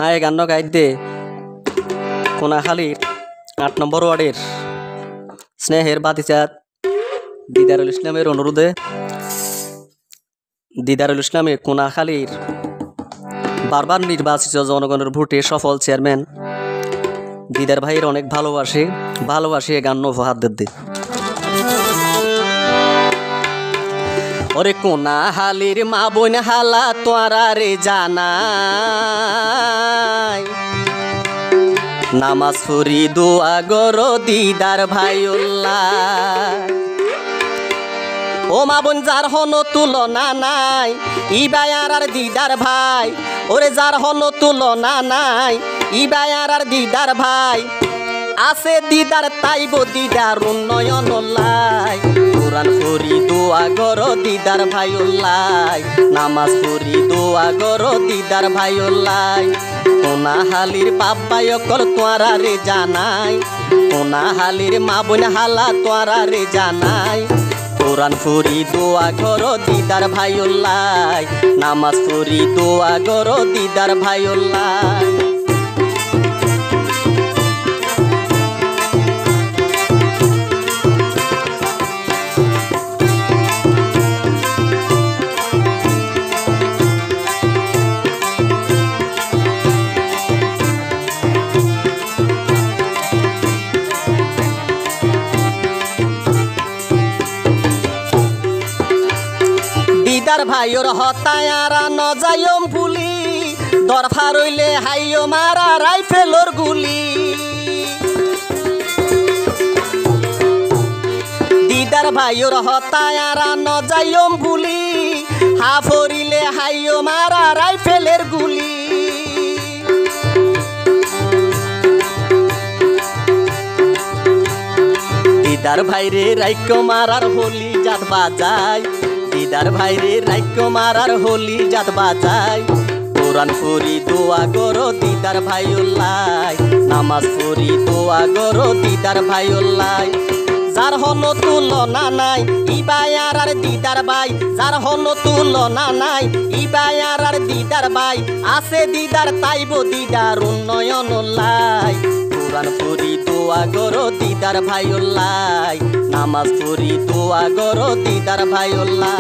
হায় গান গাইতে কোনাখালীর ৮ নম্বর ওয়ার্ডের স্নেহের বাতিচাঁদ দিদারুল ইসলামের অনুরোধে দিদারুল ইসলামের কোনাখালীর বারবার নির্বাচিত জনগণের ভোটে সফল চেয়ারম্যান দিদার ভাইয়ের অনেক ভালোবাসে গান উপহার দিতে। ওরে কোনাখালীর মা বোন হালা তোরা রে জানাই নামাজ পড়ি দোয়া গরো দিদার ভাইউল্লাহ। ও মা বোন যার হন তুলনা নাই ইবায়ার আর দিদার ভাই, ওরে যার হন তুলনা নাই ইবায়ার আর দিদার ভাই, আছে দিদার তাইব দিদার উন্নয়ন লাই। কোরআন পড়ি দোয়া গরো দিদার ভাইউল্লাহ, নামাজ পড়ি দোয়া গরো দিদার ভাইউল্লাহ। কোনাখালীর বাপ ভাই অকল তোরা রে জানাই, কোনাখালীর মা বোন হালা তোরা রে জানাই। কোরআন পড়ি দোয়া গরো দিদার ভাইউল্লাহ, নামাজ পড়ি দোয়া গরো দিদার ভাইউল্লাহ। দিদার ভাইয়ের হতায়ারা নজায়ম পুলি দরফা রইলে হাইও মারা রাইফেলর গুলি। দিদার ভাইয়ের হতায়ারা নজায়ম পুলি হাফরিলে হাইও মারা রাইফেলের গুলি। দিদার ভাইরে রাইক্য মারার হোলি জাত বাজায়, দিদার ভাইরে রাইক্য মারার হোলি জাত বাজায়। কোরআন পড়ি দোয়া গরো দিদার ভাইউল্লাহ, নামাজ পড়ি দোয়া গরো দিদার ভাইউল্লাহ। যার হন তুলনা নাই ইবায়ার আর দিদার ভাই, যার হন তুলনা নাই ইবায়ার আর দিদার ভাই, আছে দিদার তাইব দিদার উন্নয়ন লাই। কোরআন পড়ি দোয়া গরো দিদার ভাইউল্লাহ, নামাজ পড়ি দোয়া গরো দিদার ভাইউল্লাহ।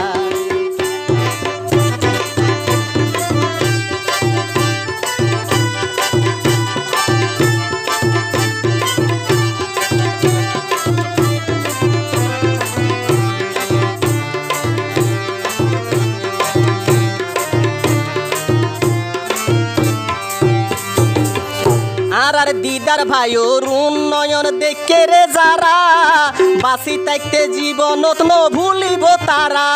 আর দিদার ভাইয়ের উন্নয়ন দেখে রে যারা বাসি থাকতে জীবনত ন ভুলিব তারা।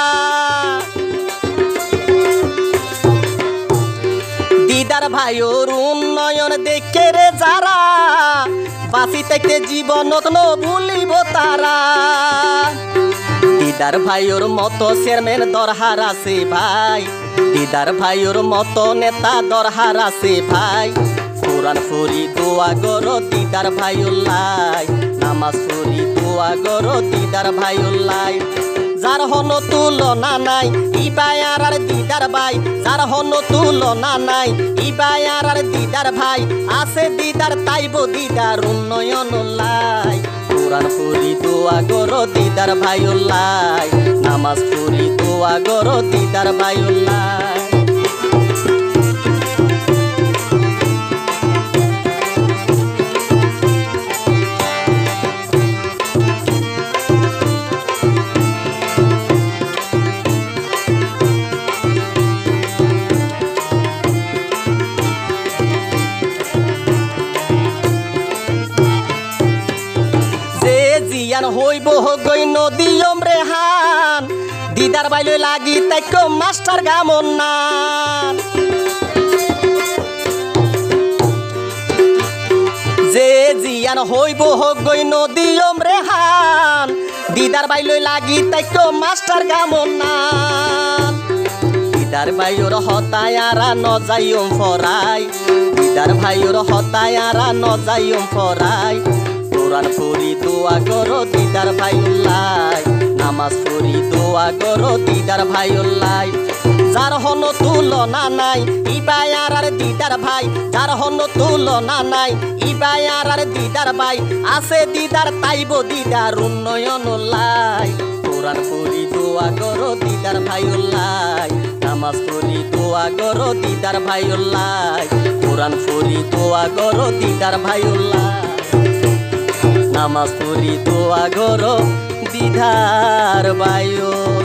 দিদার ভাইয়ের উন্নয়ন দেখে রে যারা বাসি থাকতে জীবনত ন ভুলিব তারা। দিদার ভাইয়ের মতো চেয়ারম্যান দরহার আছে ভাই, দিদার ভাইয়ের মতো নেতা দরহার আছে ভাই। কোরআন পড়ি দোয়া গরো দিদার ভাইউল্লাহ, নামাজ পড়ি দোয়া গরো দিদার ভাইউল্লাহ। যার হন তুলনা নাই ইবায়ার আর দিদার ভাই, যার হন তুলনা নাই ইবায়ার আর দিদার ভাই, আছে দিদার তাইব দিদার উন্নয়ন লাই। কোরআন পড়ি দোয়া গরো দিদার ভাইউল্লাহ, নামাজ পড়ি দোয়া গরো দিদার ভাইউল্লাহ। হইব গই নদীয়ম রেহান দিদার বাইলে লাগি তাইক মাস্টার গামন নান। যে জিয়ান হইব গই নদীয়ম রেহান দিদার বাইলে লাগি তাইক মাস্টার গামন নান। দিদার ভাইয়ের হতায়ারা নজাইম ফরাই, দিদার ভাইয়ের হতায়ারা নজাইম ফরাই। কোরআন পড়ি দোয়া গরো দিদার ভাইউল্লাহ, নামাজ পড়ি দোয়া গরো দিদার ভাইউল্লাহ। যার হন তুলনা নাই ইবায়ার আর দিদার ভাই যার হন তুলনা নাই ইবায়ার আর দিদার ভাই আছে দিদার তাইব দিদার উন্নয়ন লাই কোরআন পড়ি দোয়া করো দিদার ভাইউল্লাই নামাজ পড়ি দোয়া করো দিদার ভাইউল্লাই কোরআন পড়ি দোয়া করো দিদার ভাইউল্লাই নামাজ পড়ি দোয়া করো দিদার ভাইউল্লাই।